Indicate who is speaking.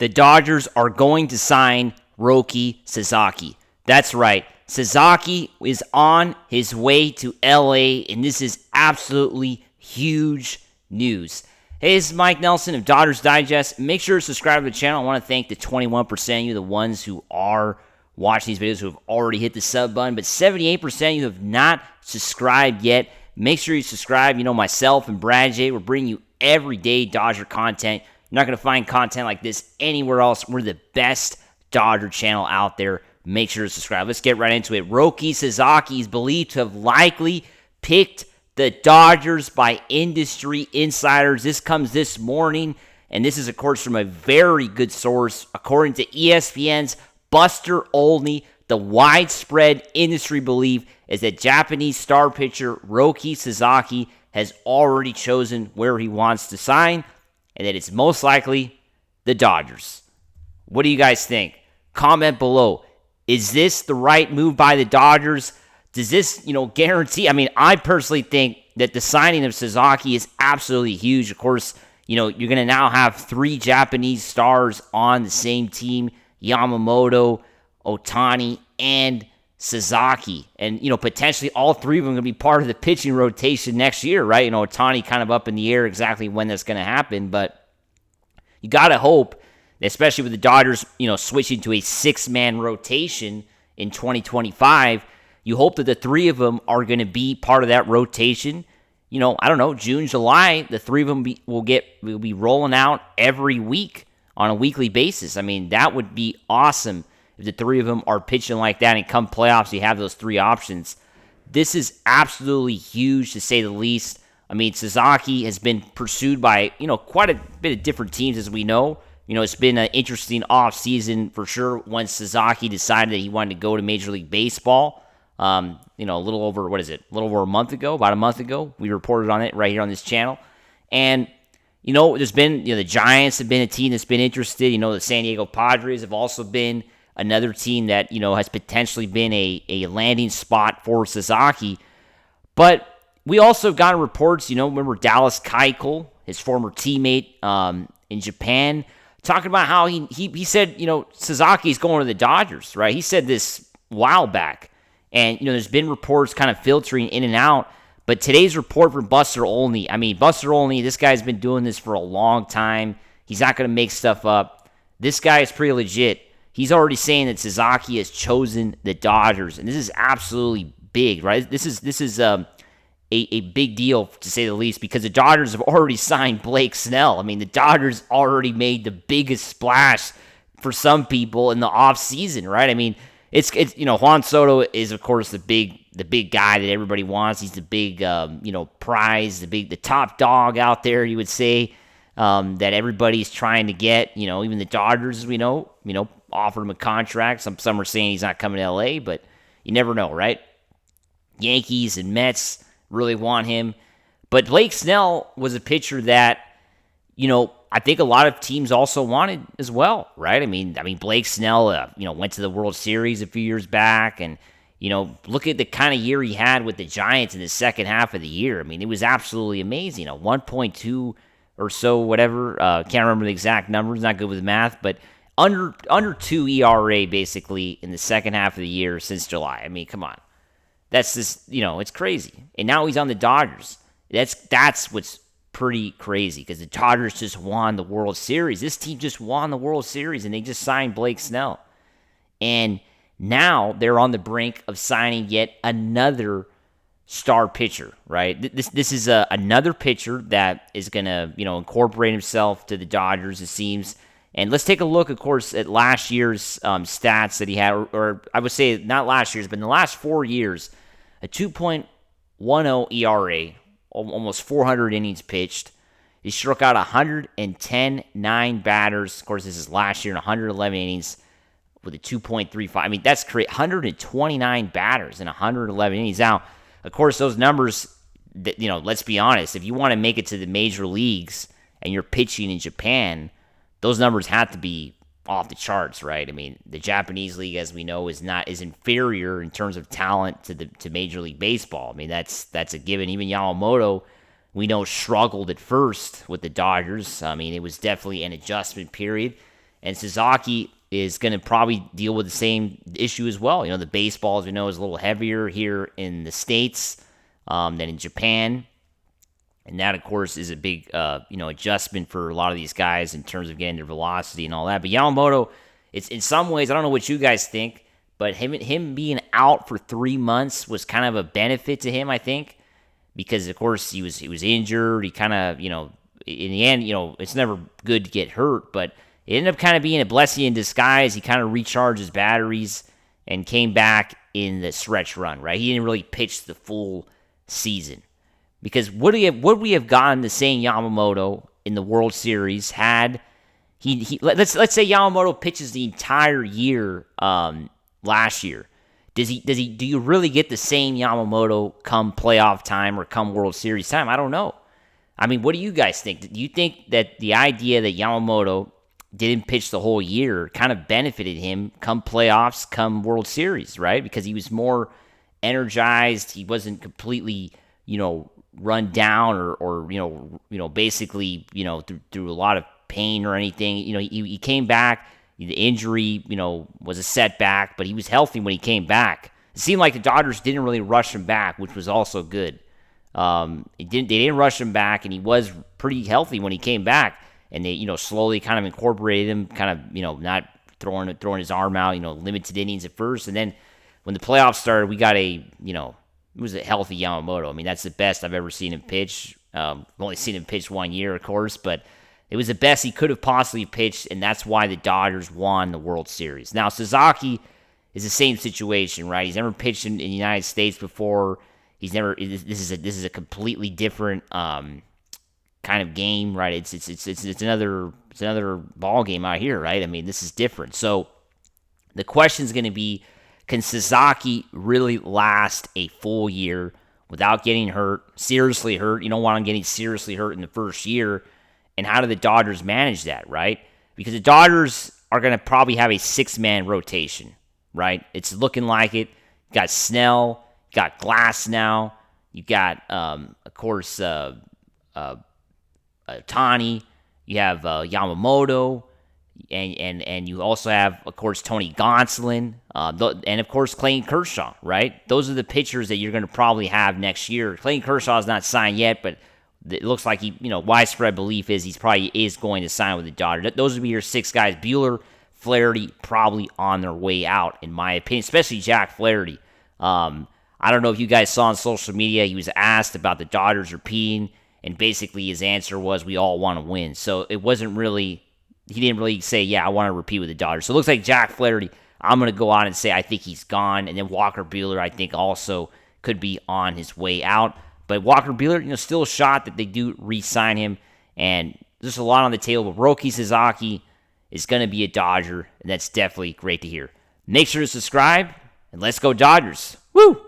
Speaker 1: The Dodgers are going to sign Roki Sasaki. That's right. Sasaki is on his way to LA, and this is absolutely huge news. Hey, this is Mike Nelson of Dodgers Digest. Make sure to subscribe to the channel. I want to thank the 21% of you, the ones who are watching these videos, who have already hit the sub button, but 78% of you have not subscribed yet. Make sure you subscribe. You know, myself and Brad J, we're bringing you everyday Dodger content. You're not going to find content like this anywhere else. We're the best Dodger channel out there. Make sure to subscribe. Let's get right into it. Roki Sasaki is believed to have likely picked the Dodgers by industry insiders. This comes this morning, and this is, of course, from a very good source. According to ESPN's Buster Olney, the widespread industry belief is that Japanese star pitcher Roki Sasaki has already chosen where he wants to sign, and that it's most likely the Dodgers. What do you guys think? Comment below. Is this the right move by the Dodgers? Does this, guarantee? I mean, I personally think that the signing of Sasaki is absolutely huge. Of course, you're going to now have 3 Japanese stars on the same team: Yamamoto, Ohtani, and Sasaki. And, potentially all 3 of them are going to be part of the pitching rotation next year, right? Ohtani kind of up in the air exactly when that's going to happen. But you got to hope, especially with the Dodgers, switching to a 6-man rotation in 2025, you hope that the 3 of them are going to be part of that rotation. I don't know, June, July, the 3 of them will be rolling out every week on a weekly basis. I mean, that would be awesome if the 3 of them are pitching like that, and come playoffs, you have those 3 options. This is absolutely huge, to say the least. I mean, Sasaki has been pursued by, quite a bit of different teams, as we know. It's been an interesting offseason for sure once Sasaki decided that he wanted to go to Major League Baseball. A little over, about a month ago, we reported on it right here on this channel. And, there's been, the Giants have been a team that's been interested. The San Diego Padres have also been another team that, has potentially been a landing spot for Sasaki. But we also have gotten reports, remember Dallas Keuchel, his former teammate in Japan, talking about how he said, Sasaki's going to the Dodgers, right? He said this a while back. And, there's been reports kind of filtering in and out. But today's report from Buster Olney, Buster Olney, this guy's been doing this for a long time. He's not going to make stuff up. This guy is pretty legit. He's already saying that Sasaki has chosen the Dodgers. And this is absolutely big, right? This is a big deal, to say the least, because the Dodgers have already signed Blake Snell. The Dodgers already made the biggest splash for some people in the offseason, right? It's Juan Soto is, of course, the big guy that everybody wants. He's the big prize, the top dog out there, you would say, that everybody's trying to get. Even the Dodgers, as we know, offered him a contract. Some are saying he's not coming to LA, but you never know, right? Yankees and Mets really want him. But Blake Snell was a pitcher that, I think a lot of teams also wanted as well, right? Blake Snell, went to the World Series a few years back, and, look at the kind of year he had with the Giants in the second half of the year. It was absolutely amazing. 1.2 or so, whatever. Can't remember the exact numbers. Not good with math, but under 2 ERA basically in the second half of the year since July. Come on. That's just, it's crazy. And now he's on the Dodgers. That's what's pretty crazy, because the Dodgers just won the World Series. This team just won the World Series, and they just signed Blake Snell. And now they're on the brink of signing yet another star pitcher, right? This is another pitcher that is going to, incorporate himself to the Dodgers, it seems. And let's take a look, of course, at last year's stats that he had, or I would say not last year's, but in the last 4 years, a 2.10 ERA, almost 400 innings pitched. He struck out 110 batters. Of course, this is last year in 111 innings with a 2.35. That's great. 129 batters in 111 innings. Now, of course, those numbers, let's be honest, if you want to make it to the major leagues and you're pitching in Japan, those numbers have to be off the charts, right? The Japanese league, as we know, is inferior in terms of talent to Major League Baseball. That's a given. Even Yamamoto, we know, struggled at first with the Dodgers. It was definitely an adjustment period. And Sasaki is going to probably deal with the same issue as well. The baseball, as we know, is a little heavier here in the States than in Japan. And that, of course, is a big, adjustment for a lot of these guys in terms of getting their velocity and all that. But Yamamoto, it's in some ways, I don't know what you guys think, but him being out for 3 months was kind of a benefit to him, I think, because of course he was injured. He kind of, in the end, it's never good to get hurt, but it ended up kind of being a blessing in disguise. He kind of recharged his batteries and came back in the stretch run, right? He didn't really pitch the full season. Because would we have gotten the same Yamamoto in the World Series had let's say Yamamoto pitches the entire year last year? Do you really get the same Yamamoto come playoff time or come World Series time? I don't know. I mean, what do you guys think? Do you think that the idea that Yamamoto didn't pitch the whole year kind of benefited him come playoffs, come World Series, right? Because he was more energized. He wasn't completely, run down or basically, through a lot of pain or anything. He came back. The injury, was a setback, but he was healthy when he came back. It seemed like the Dodgers didn't really rush him back, which was also good. They didn't rush him back, and he was pretty healthy when he came back. And they, slowly kind of incorporated him, kind of, not throwing his arm out, limited innings at first. And then when the playoffs started, we got it was a healthy Yamamoto. I mean, that's the best I've ever seen him pitch. I've only seen him pitch 1 year, of course, but it was the best he could have possibly pitched, and that's why the Dodgers won the World Series. Now, Sasaki is the same situation, right? He's never pitched in the United States before. This is a completely different kind of game, right? It's another ball game out here, right? I mean, this is different. So the question is going to be, can Sasaki really last a full year without getting hurt, seriously hurt? You don't want him getting seriously hurt in the first year. And how do the Dodgers manage that, right? Because the Dodgers are going to probably have a 6-man rotation, right? It's looking like it. You got Snell, you got Glasnow, you got, of course, Ohtani, you have Yamamoto, and you also have, of course, Tony Gonsolin, and, of course, Clayton Kershaw, right? Those are the pitchers that you're going to probably have next year. Clayton Kershaw is not signed yet, but it looks like widespread belief is he's probably is going to sign with the Dodgers. Those would be your 6 guys. Buehler, Flaherty, probably on their way out, in my opinion, especially Jack Flaherty. I don't know if you guys saw on social media, he was asked about the Dodgers repeating, and basically his answer was, we all want to win. So it wasn't really, he didn't really say, yeah, I want to repeat with the Dodgers. So it looks like Jack Flaherty, I'm going to go on and say I think he's gone. And then Walker Buehler, I think, also could be on his way out. But Walker Buehler, still a shot that they do re-sign him. And there's a lot on the table. But Roki Sasaki is going to be a Dodger, and that's definitely great to hear. Make sure to subscribe, and let's go Dodgers. Woo!